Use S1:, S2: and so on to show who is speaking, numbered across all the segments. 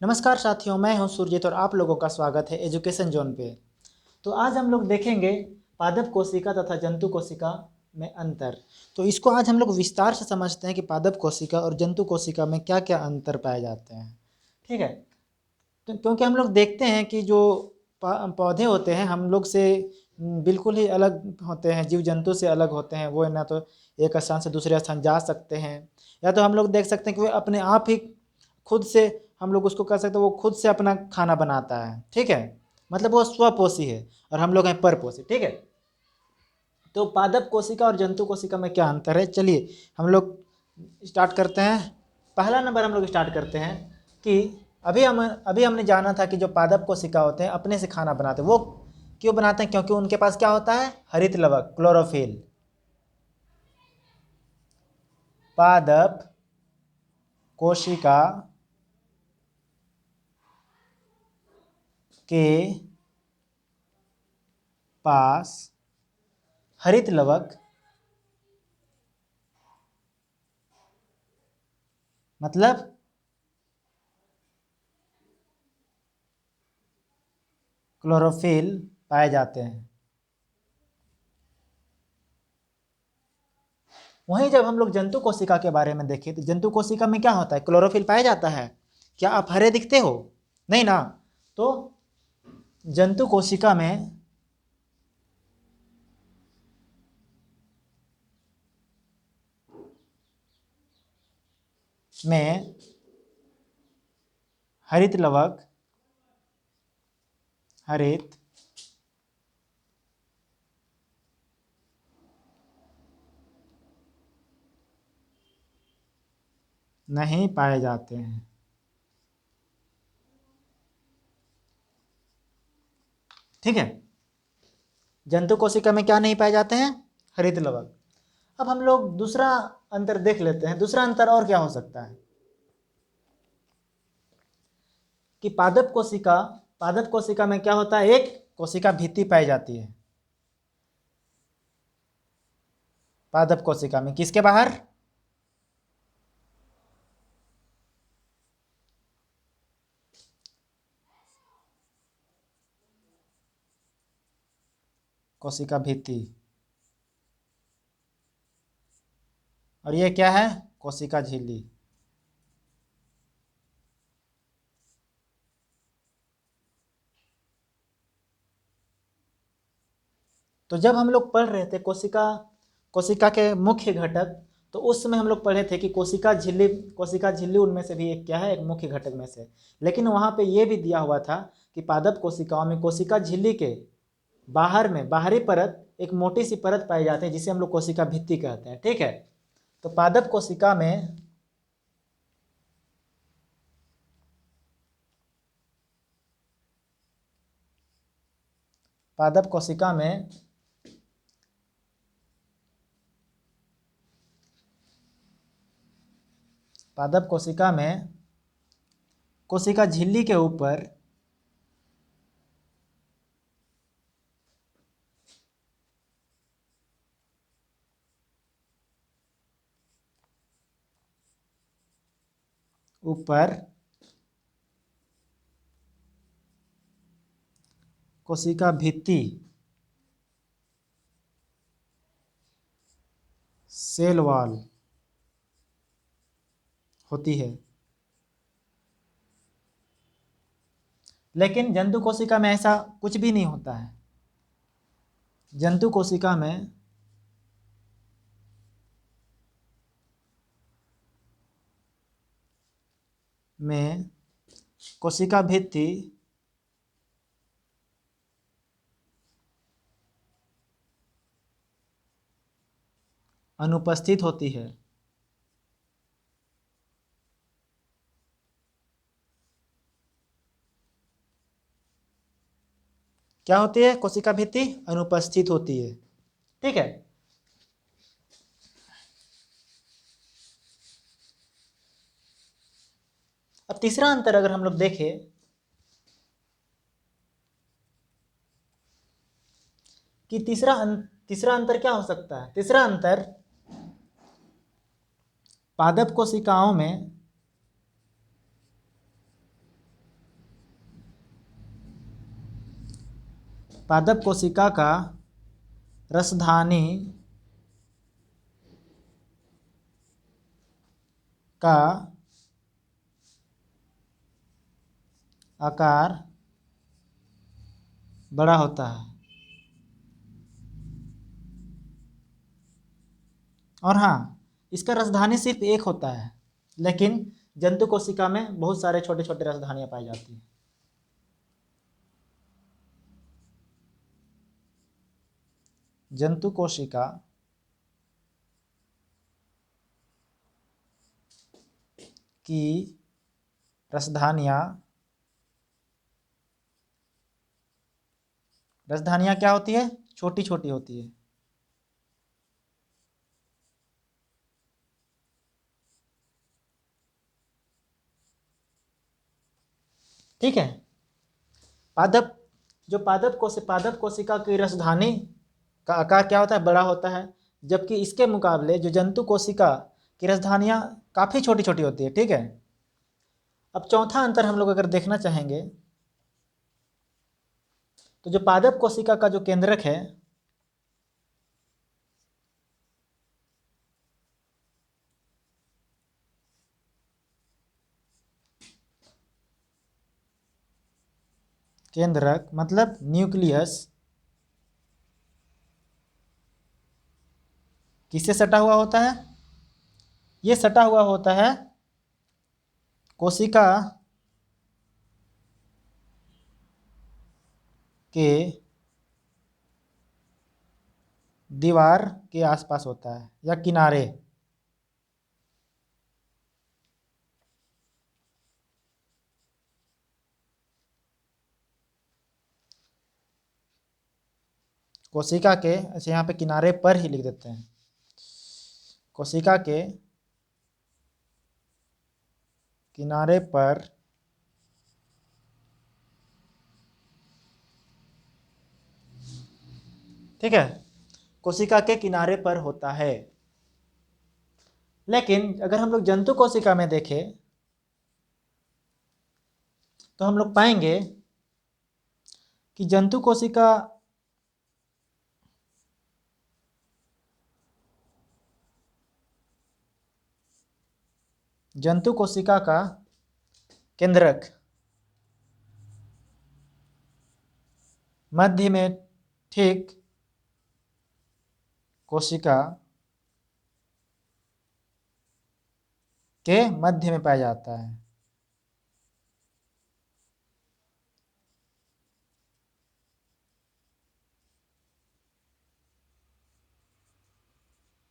S1: नमस्कार साथियों, मैं हूं सुरजीत और आप लोगों का स्वागत है एजुकेशन जोन पे। तो आज हम लोग देखेंगे पादप कोशिका तथा जंतु कोशिका में अंतर। तो इसको आज हम लोग विस्तार से समझते हैं कि पादप कोशिका और जंतु कोशिका में क्या क्या अंतर पाए जाते हैं। ठीक है। तो क्योंकि हम लोग देखते हैं कि जो पौधे होते हैं हम लोग से बिल्कुल ही अलग होते हैं, जीव जंतु से अलग होते हैं। वो ना तो एक स्थान से दूसरे स्थान जा सकते हैं, या तो हम लोग देख सकते हैं कि वो अपने आप ही खुद से, हम लोग उसको कह सकते हैं वो खुद से अपना खाना बनाता है। ठीक है, मतलब वो स्वपोषी है और हम लोग हैं परपोषी। ठीक है। तो पादप कोशिका और जंतु कोशिका में क्या अंतर है, चलिए हम लोग स्टार्ट करते हैं। पहला नंबर हम लोग स्टार्ट करते हैं कि अभी हमने जाना था कि जो पादप कोशिका होते हैं अपने से खाना बनाते हैं। वो क्यों बनाते हैं? क्योंकि उनके पास क्या होता है? हरित लवक, क्लोरोफिल। पादप कोशिका के पास हरित लवक मतलब क्लोरोफिल पाए जाते हैं। वहीं जब हम लोग जंतु कोशिका के बारे में देखें तो जंतु कोशिका में क्या होता है? क्लोरोफिल पाया जाता है। क्या आप हरे दिखते हो? नहीं ना। तो जंतु कोशिका में हरित लवक, हरित नहीं पाए जाते हैं। ठीक है। जंतु कोशिका में क्या नहीं पाए जाते हैं? हरित लवक। अब हम लोग दूसरा अंतर देख लेते हैं। दूसरा अंतर और क्या हो सकता है कि पादप कोशिका में क्या होता है? एक कोशिका भित्ति पाई जाती है। पादप कोशिका में किसके बाहर? कोशिका भित्ति। और ये क्या है? कोशिका झिल्ली। तो जब हम लोग पढ़ रहे थे कोशिका के मुख्य घटक, तो उस समय हम लोग पढ़े थे कि कोशिका झिल्ली उनमें से भी एक क्या है? एक मुख्य घटक में से। लेकिन वहाँ पे ये भी दिया हुआ था कि पादप कोशिकाओं में कोशिका झिल्ली के बाहर में बाहरी परत, एक मोटी सी परत पाई जाती है जिसे हम लोग कोशिका भित्ति कहते हैं। ठीक है। तो पादप कोशिका में कोशिका झिल्ली के ऊपर ऊपर कोशिका भित्ति सेल वॉल होती है। लेकिन जंतु कोशिका में ऐसा कुछ भी नहीं होता है। जंतु कोशिका में कोशिका भित्ति अनुपस्थित होती है। क्या होती है? कोशिका भित्ति अनुपस्थित होती है। ठीक है। अब तीसरा अंतर अगर हम लोग देखें कि तीसरा अंतर क्या हो सकता है? तीसरा अंतर पादप कोशिकाओं में पादप कोशिका का रसधानी का आकार बड़ा होता है। और हाँ, इसका रसधानी सिर्फ एक होता है, लेकिन जंतु कोशिका में बहुत सारे छोटे छोटे रसधानियां पाई जाती हैं। जंतु कोशिका की रसधानियां क्या होती है? छोटी छोटी होती है। ठीक है। पादप कोशिका की रसधानी का आकार क्या होता है? बड़ा होता है, जबकि इसके मुकाबले जो जंतु कोशिका की रसधानियां काफी छोटी छोटी होती है। ठीक है। अब चौथा अंतर हम लोग अगर देखना चाहेंगे तो जो पादप कोशिका का जो केंद्रक है केंद्रक मतलब न्यूक्लियस किससे सटा हुआ होता है? ये सटा हुआ होता है कोशिका के दीवार के आसपास होता है या किनारे। कोशिका के, अच्छा यहाँ पे किनारे पर ही लिख देते हैं। कोशिका के किनारे पर ठीक है, कोशिका के किनारे पर होता है। लेकिन अगर हम लोग जंतु कोशिका में देखें तो हम लोग पाएंगे कि जंतु कोशिका का केंद्रक मध्य में ठीक कोशिका के मध्य में पाया जाता है।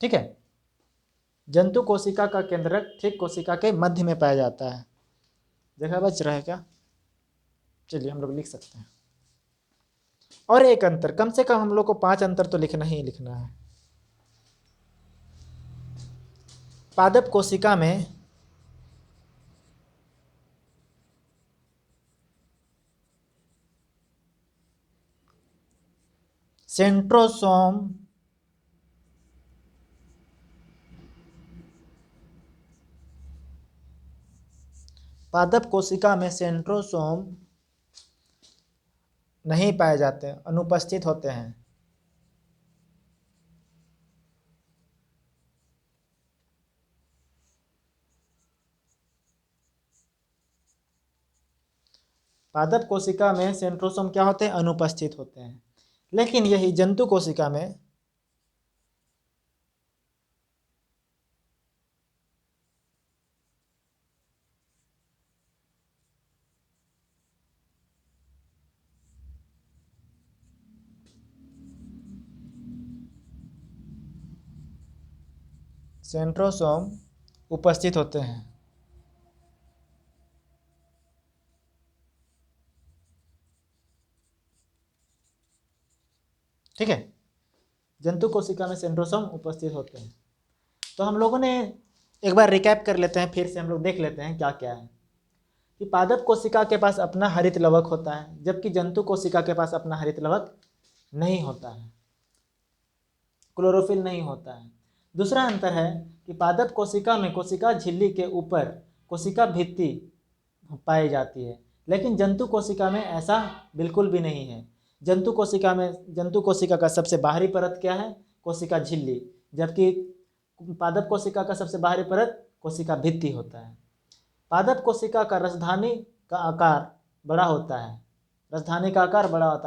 S1: ठीक है। जंतु कोशिका का केंद्रक ठीक कोशिका के मध्य में पाया जाता है। जगह बच रहा है क्या? चलिए हम लोग लिख सकते हैं। और एक अंतर, कम से कम हम लोग को 5 अंतर तो लिखना ही लिखना है। पादप कोशिका में सेंट्रोसोम पादप कोशिका में सेंट्रोसोम नहीं पाए जाते, अनुपस्थित होते हैं। पादप कोशिका में सेंट्रोसोम क्या होते हैं? अनुपस्थित होते हैं। लेकिन यही जंतु कोशिका में सेंट्रोसोम उपस्थित होते हैं। ठीक है। जंतु कोशिका में सेंट्रोसोम उपस्थित होते हैं। तो हम लोगों ने एक बार रिकैप कर लेते हैं, फिर से हम लोग देख लेते हैं क्या क्या है। कि पादप कोशिका के पास अपना हरित लवक होता है, जबकि जंतु कोशिका के पास अपना हरित लवक नहीं होता है, क्लोरोफिल नहीं होता है। दूसरा अंतर है कि पादप कोशिका में कोशिका झिल्ली के ऊपर कोशिका भित्ति पाई जाती है, लेकिन जंतु कोशिका में ऐसा बिल्कुल भी नहीं है। जंतु कोशिका का सबसे बाहरी परत क्या है? कोशिका झिल्ली। जबकि पादप कोशिका का सबसे बाहरी परत कोशिका भित्ति होता है। पादप कोशिका का राजधानी का आकार बड़ा होता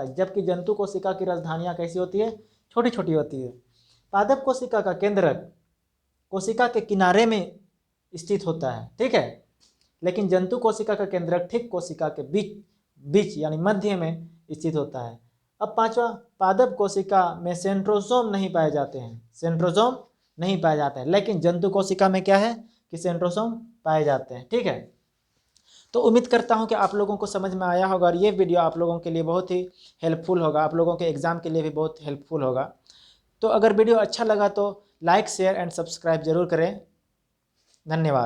S1: है, जबकि जंतु कोशिका की राजधानियाँ कैसी होती है? छोटी छोटी होती है। पादप कोशिका का केंद्रक कोशिका के किनारे में स्थित होता है, ठीक है, लेकिन जंतु कोशिका का केंद्रक ठीक कोशिका के बीच यानी मध्य में स्थित होता है। अब पांचवा, पादप कोशिका में सेंट्रोसोम नहीं पाए जाते हैं, लेकिन जंतु कोशिका में क्या है कि सेंट्रोसोम पाए जाते हैं, ठीक है। तो उम्मीद करता हूं कि आप लोगों को समझ में आया होगा और ये वीडियो आप लोगों के लिए बहुत ही हेल्पफुल होगा, आप लोगों के एग्ज़ाम के लिए भी बहुत हेल्पफुल होगा। तो अगर वीडियो अच्छा लगा तो लाइक, शेयर एंड सब्सक्राइब जरूर करें। धन्यवाद।